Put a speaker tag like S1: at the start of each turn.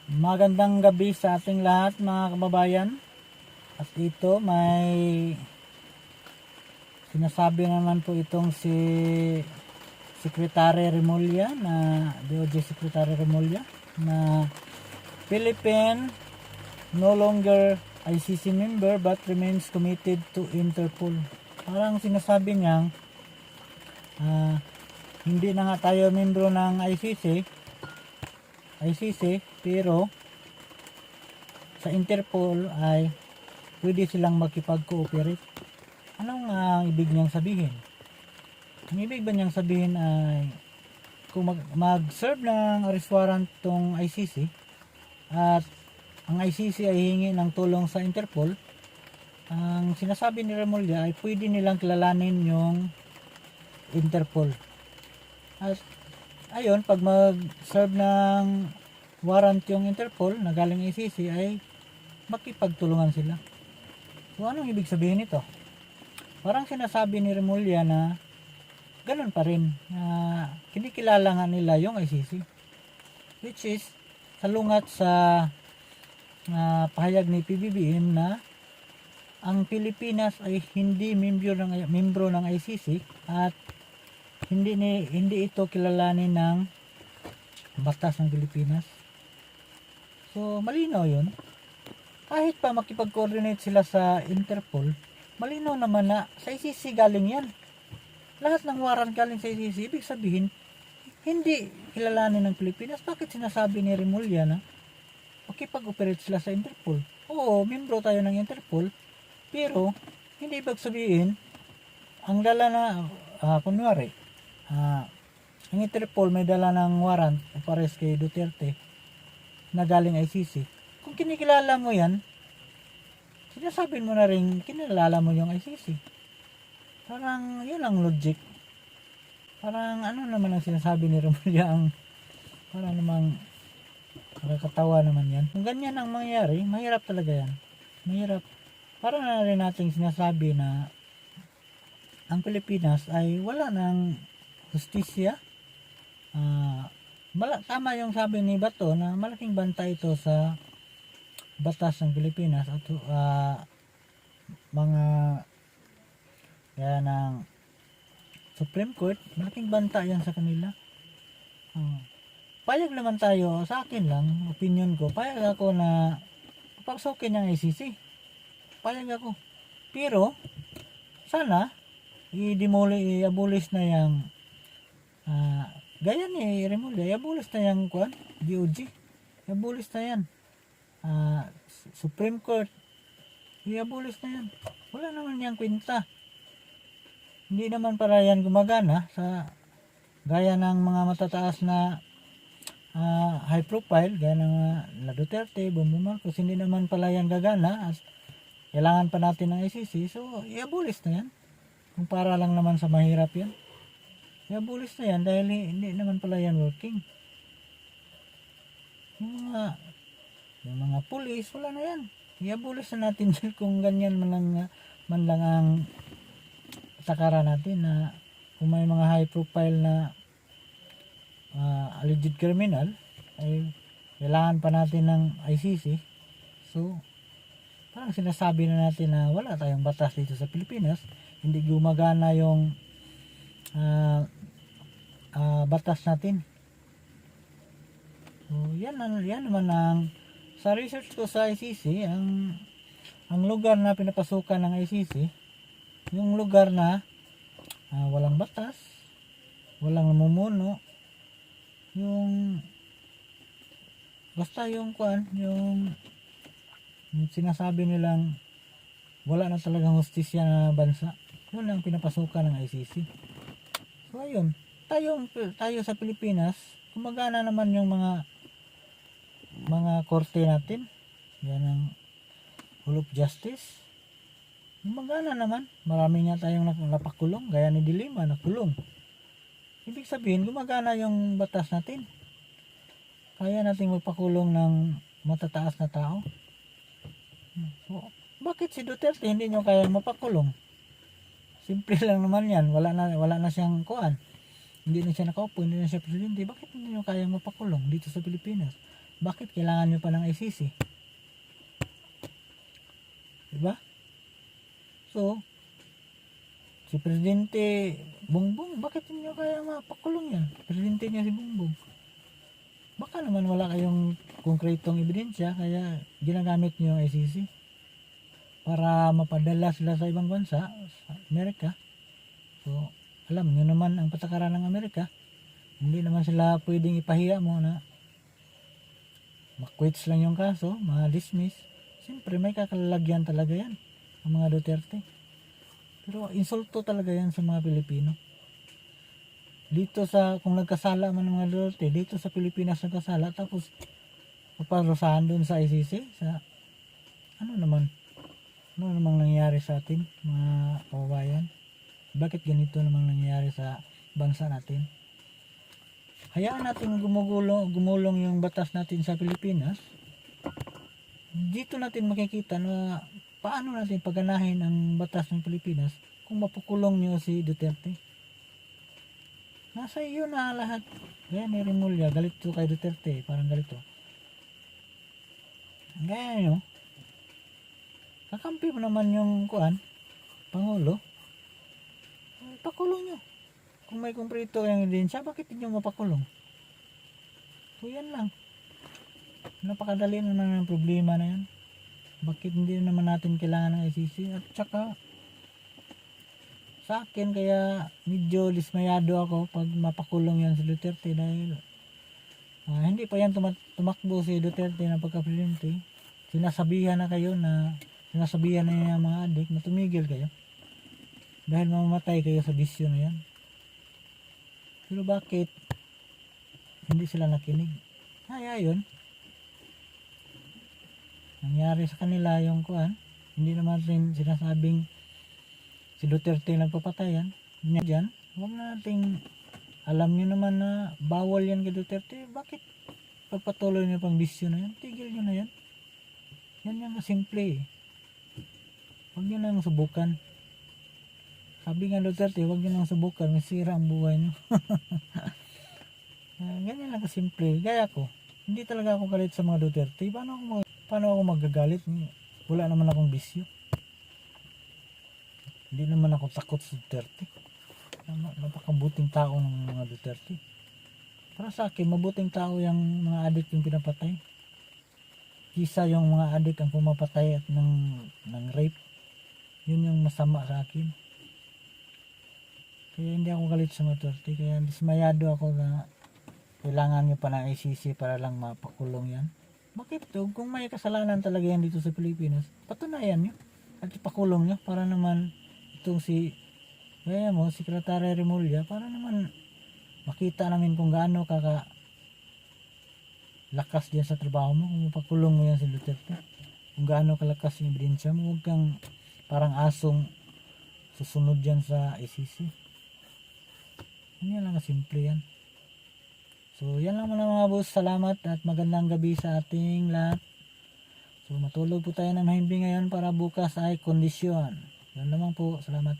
S1: Magandang gabi sa ating lahat mga kababayan. At ito may sinasabi naman po itong si Secretary Remulla na DOJ Secretary Remulla na Philippine no longer ICC member but remains committed to Interpol. Parang sinasabi niyang hindi na nga tayo membro ng ICC pero sa Interpol ay pwede silang makipag-cooperate. Anong ibig niyang sabihin? Ang ibig ba niyang sabihin ay kung mag-serve ng arrest warrant tong ICC at ang ICC ay hingi ng tulong sa Interpol, ang sinasabi ni Remulla ay pwede nilang kilalanin yung Interpol. At ayun, pag mag-serve ng warrant yung Interpol na galing ICC ay makipagtulungan sila. So anong ibig sabihin nito? Parang sinasabi ni Remulla na ganun pa rin, kinikilala nga nila yung ICC, which is salungat sa pahayag ni PBBM na ang Pilipinas ay hindi membro ng ICC at hindi ito kilalanin ng batas ng Pilipinas. So malinaw yun. Kahit pa makipag-coordinate sila sa Interpol, malinaw naman na sa ICC galing yan. Lahat ng warrant galing sa ICC, ibig sabihin hindi kilalanin ng Pilipinas. Bakit sinasabi ni Remulla na makipag-operate sila sa Interpol? Oo, membro tayo ng Interpol, pero hindi ibig sabihin ang dala na kunwari ang Interpol may dala ng warrant pares kay Duterte na galing ICC. Kung kinikilala mo yan, sinasabi mo na rin kinilala mo yung ICC. Parang yun ang logic. Parang ano naman ang sinasabi ni Remulla, ang parang namang nakakatawa naman yan. Kung ganyan ang mangyari, mahirap talaga yan. Mahirap. Para na rin nating sinasabi na ang Pilipinas ay wala ng justisya. Tama yung sabi ni Bato na malaking banta ito sa batas ng Pilipinas at mga yan ng Supreme Court, malaking banta yan sa kanila. Payag naman tayo, sa akin lang, opinion ko, payag ako na papasukin ng ICC. Payag ako. Pero, sana, i-abolish na yung gaya ni Remulla, i-abolish na yung DOJ. I-abolish na yan. Supreme Court, i-abolish na yan. Wala naman yung kwenta. Hindi naman para yan gumagana sa gaya ng mga matataas na high profile, gaya ng La Duterte, Bongbong Marcos. Hindi naman pala yan gagana as kailangan pa natin ng ICC. So i-abolish na yan. Kung para lang naman sa mahirap yan, i-abolish na yan dahil hindi naman pala yan working. Yung mga police, wala na yan. I-abolish na natin kung ganyan man lang ang takara natin na kung may mga high profile na alleged criminal ay kailangan pa natin ng ICC. So parang sinasabi na natin na wala tayong batas dito sa Pilipinas, hindi gumagana yung batas natin. So yan naman ang sa research ko sa ICC, ang lugar na pinapasukan ng ICC, yung lugar na walang batas, walang namumuno, yung basta yung sinasabi nilang wala na talagang hustisya na bansa, yun ang pinapasukan ng ICC. So ayun, tayo sa Pilipinas, kumagana naman yung mga korte natin, yan ang Hall of Justice. Magana naman, marami nga tayong napakulong, gaya ni Dilima, nakulong. Ibig sabihin, gumagana yung batas natin. Kaya nating magpakulong ng matataas na tao. So, bakit si Duterte hindi nyo kaya mapakulong? Simple lang naman yan, wala na siyang kuan. Hindi na siya nakaupo, hindi na siya presidente. Bakit hindi nyo kaya mapakulong dito sa Pilipinas? bakit kailangan nyo pa ng ICC? Diba? So, si Presidente Bongbong, bakit niyo kaya mapakulong yan? Presidente niya si Bongbong. Baka naman wala kayong konkretong ebidensya, kaya ginagamit niyo ang ICC para mapadala sila sa ibang bansa, sa Amerika. So, alam niyo naman ang patakaran ng Amerika. Hindi naman sila pwedeng ipahiya mo na makwits lang yung kaso, ma-dismiss. Siyempre may kakalagyan talaga yan ang mga Duterte. Pero insulto talaga yan sa mga Pilipino. Dito sa, kung nagkasala man ng mga Duterte, dito sa Pilipinas nagkasala, tapos paparusahan doon sa ICC, sa ano namang nangyayari sa atin, mga kababayan. Bakit ganito namang nangyayari sa bansa natin? Hayaan natin gumulong yung batas natin sa Pilipinas. Dito natin makikita na paano natin paganahin ang batas ng Pilipinas kung mapukulong nyo si Duterte. Nasa iyo na lahat. Gaya ni Remulla, galit to kay Duterte, parang galito. Gaya nyo, kakampi mo naman yung Pangulo. Pakulong nyo. Kung may kumprito kayong ebidensya, bakit hindi nyo mapakulong? So yan lang. Napakadali naman ng problema na yan. Bakit hindi naman natin kailangan ng ICC? At saka, sa akin kaya medyo dismayado ako pag mapakulong yan si Duterte dahil hindi pa yan tumakbo si Duterte ng pagka-presidente. Sinasabihan na yung mga adik na tumigil kayo dahil mamamatay kayo sa bisyo na yan. Pero bakit hindi sila nakinig? Yun. Nangyari sa kanila yung hindi naman rin sinasabing si Duterte nagpapatayan. Diyan, huwag nating alam nyo naman na bawal yan kay Duterte. Bakit pagpatuloy nyo pang bisyo na yan? Tigil nyo na yan. Yan yung simple. Huwag nyo nang subukan. Sabi nga Duterte, huwag nyo nang subukan. Masira ang buhay nyo. Ganyan lang kasimple. Gaya ko, hindi talaga ako galit sa mga Duterte. Paano ako magagalit? Wala naman akong bisyo. Hindi naman ako takot sa Duterte. Napakabuting tao ng mga Duterte. Para sa akin, mabuting tao yung mga adik yung pinapatay. Kisa yung mga adik ang pumapatay at ng rape. Yun yung masama sa akin. Kaya hindi ako galit sa mga Duterte. Kaya dismayado ako na kailangan nyo pa ng ICC para lang mapakulong yan. Bakit to? Kung may kasalanan talaga yan dito sa Pilipinas, patunayan nyo at ipakulong nyo para naman itong si Secretary Remulla, para naman makita namin kung gaano lakas diyan sa trabaho mo, kung mapakulong mo yan si Duterte, kung gaano kalakas yung ebidensya mo. Huwag kang parang asong susunod dyan sa ICC. Yan lang simple yan. So yan lang mga boss, salamat at magandang gabi sa ating lahat. So matulog po tayo ng mahimbing ngayon para bukas ay kondisyon. Yan naman po, salamat.